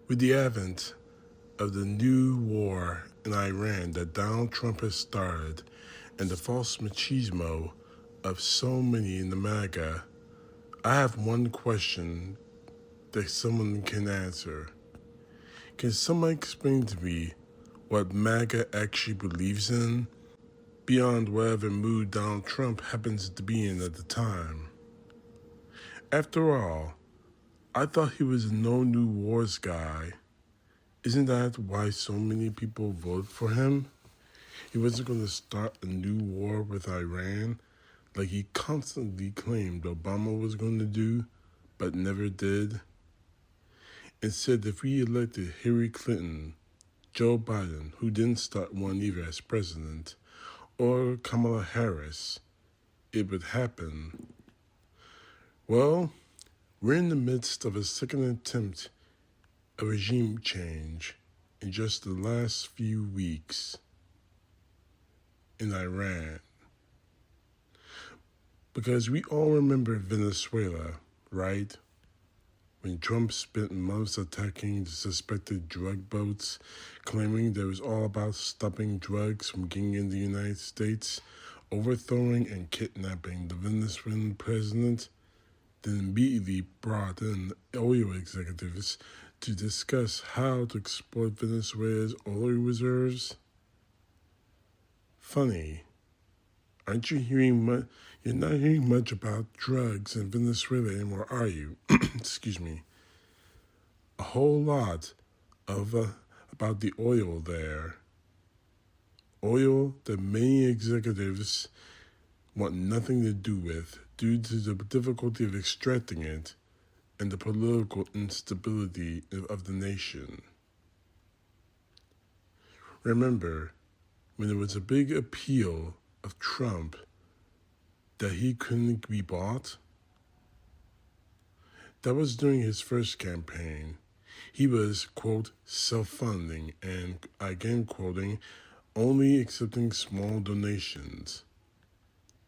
With the advent of the new war in Iran that Donald Trump has started and the false machismo of so many in the MAGA, I have one question that someone can answer. Can someone explain to me what MAGA actually believes in, beyond whatever mood Donald Trump happens to be in at the time? After all, I thought he was a no new wars guy. Isn't that why so many people voted for him? He wasn't going to start a new war with Iran like he constantly claimed Obama was going to do, but never did. Instead, if we elected Hillary Clinton, Joe Biden, who didn't start one either as president, or Kamala Harris, it would happen. Well, we're in the midst of a second attempt at regime change in just the last few weeks in Iran. Because we all remember Venezuela, right? When Trump spent months attacking the suspected drug boats, claiming that it was all about stopping drugs from getting in the United States, overthrowing and kidnapping the Venezuelan president, then immediately brought in oil executives to discuss how to exploit Venezuela's oil reserves. Funny, aren't you hearing much? You're not hearing much about drugs in Venezuela anymore, are you? Excuse me. A whole lot of about the oil there. Oil that many executives want nothing to do with due to the difficulty of extracting it and the political instability of the nation. Remember, when there was a big appeal of Trump that he couldn't be bought? That was during his first campaign. He was, quote, self-funding and, again quoting, only accepting small donations.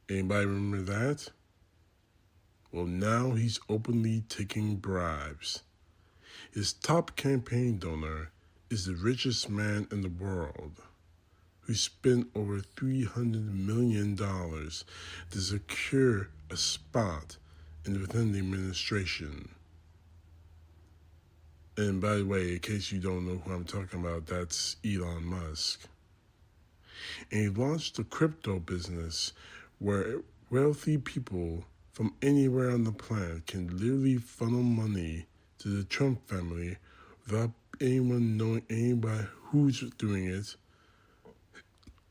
Anybody remember that? Well, now he's openly taking bribes. His top campaign donor is the richest man in the world, who spent over $300 million to secure a spot within the administration. And by the way, in case you don't know who I'm talking about, that's Elon Musk. And he launched a crypto business where wealthy people from anywhere on the planet can literally funnel money to the Trump family without anyone knowing anybody who's doing it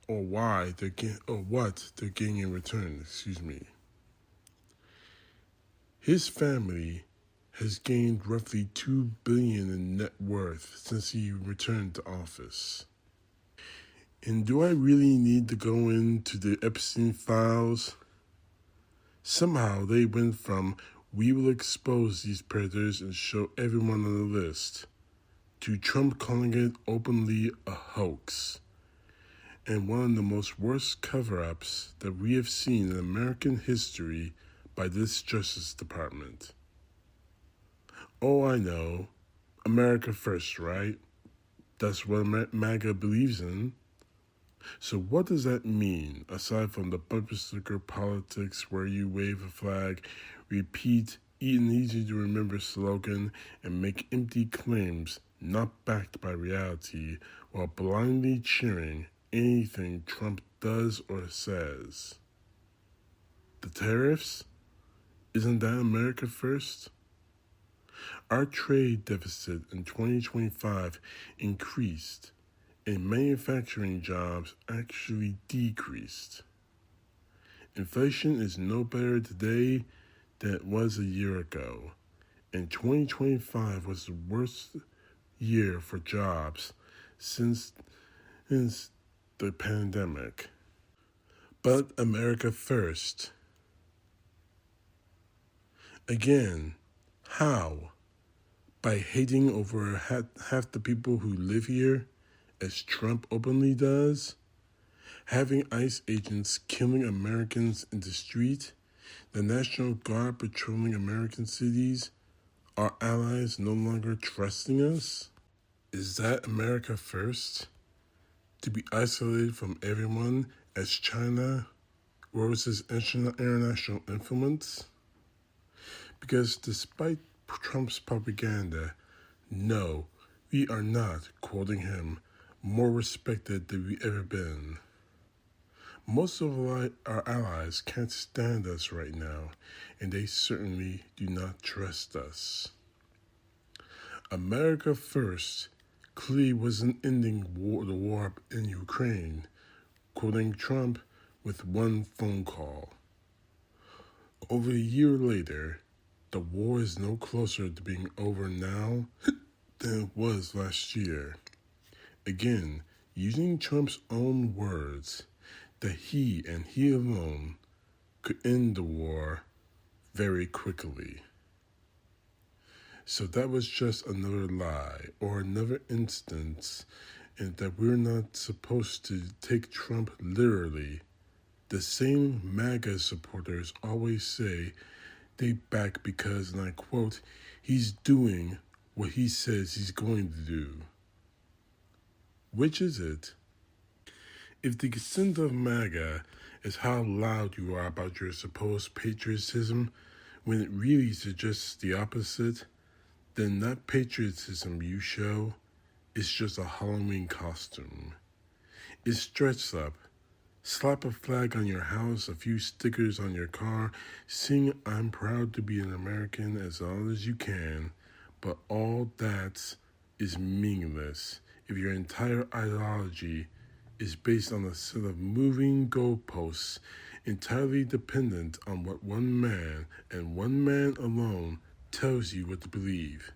or why they're getting, or what they're getting in return. His family has gained roughly $2 billion in net worth since he returned to office. And do I really need to go into the Epstein files? Somehow they went from "we will expose these predators and show everyone on the list" to Trump calling it openly a hoax, and one of the most worst cover-ups that we have seen in American history by this Justice Department. Oh, I know. America first, right? That's what MAGA believes in. So what does that mean, aside from the bumper sticker politics where you wave a flag, repeat an easy-to-remember slogan, and make empty claims not backed by reality while blindly cheering anything Trump does or says? The tariffs? Isn't that America first? Our trade deficit in 2025 increased, and manufacturing jobs actually decreased. Inflation is no better today than it was a year ago, and 2025 was the worst year for jobs since the pandemic. But America first. Again, how? By hating over half the people who live here, as Trump openly does? Having ICE agents killing Americans in the street? The National Guard patrolling American cities? Our allies no longer trusting us? Is that America first? To be isolated from everyone as China grows its international influence? Because despite Trump's propaganda, no, we are not, quoting him, more respected than we ever been. Most of our allies can't stand us right now, and they certainly do not trust us. America first clearly wasn't ending the war in Ukraine, quoting Trump with one phone call. Over a year later, the war is no closer to being over now than it was last year. Again, using Trump's own words, that he and he alone could end the war very quickly. So that was just another lie or another instance in that we're not supposed to take Trump literally. The same MAGA supporters always say they back because, and I quote, he's doing what he says he's going to do. Which is it? If the extent of MAGA is how loud you are about your supposed patriotism, when it really suggests the opposite, then that patriotism you show is just a Halloween costume. It's dress up. Slap a flag on your house, a few stickers on your car, sing I'm proud to be an American as loud as you can, but all that is meaningless if your entire ideology is based on a set of moving goalposts entirely dependent on what one man and one man alone tells you what to believe.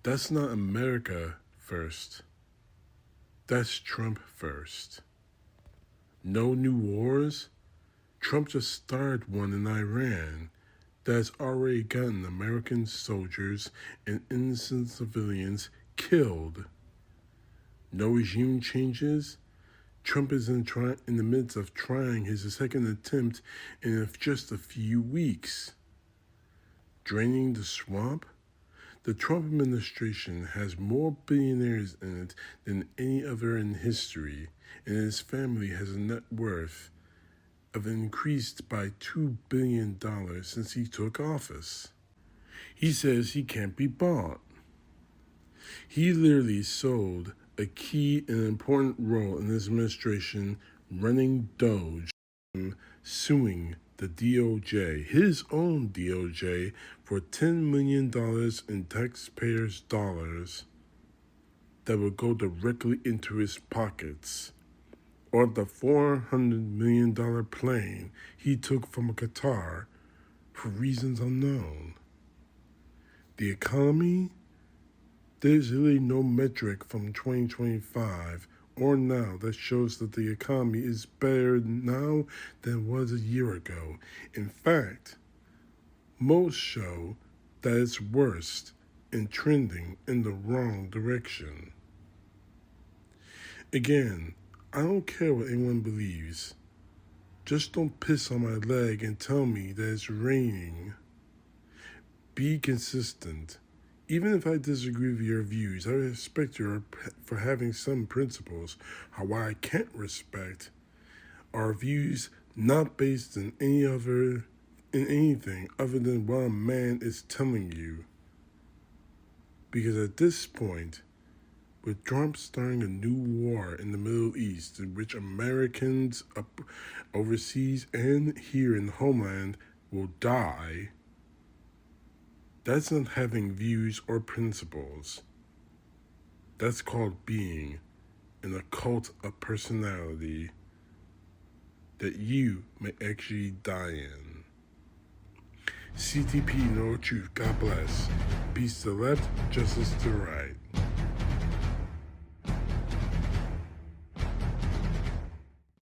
That's not America first. That's Trump first. No new wars? Trump just started one in Iran that has already gotten American soldiers and innocent civilians killed. No regime changes? Trump is in the midst of trying his second attempt in just a few weeks. Draining the swamp? The Trump administration has more billionaires in it than any other in history, and his family has a net worth of increased by $2 billion since he took office. He says he can't be bought. He literally sold a key and important role in his administration running Doge, suing the DOJ, his own DOJ, for $10 million in taxpayers' dollars that would go directly into his pockets, or the $400 million plane he took from Qatar for reasons unknown. The economy? There's really no metric from 2025 or now that shows that the economy is better now than it was a year ago. In fact, most show that it's worse and trending in the wrong direction. Again, I don't care what anyone believes. Just don't piss on my leg and tell me that it's raining. Be consistent. Even if I disagree with your views, I respect you for having some principles. What I can't respect are views not based in anything other than what a man is telling you. Because at this point, with Trump starting a new war in the Middle East in which Americans overseas and here in the homeland will die, that's not having views or principles. That's called being in a cult of personality that you may actually die in. CTP, no truth. God bless. Peace to the left, justice to the right.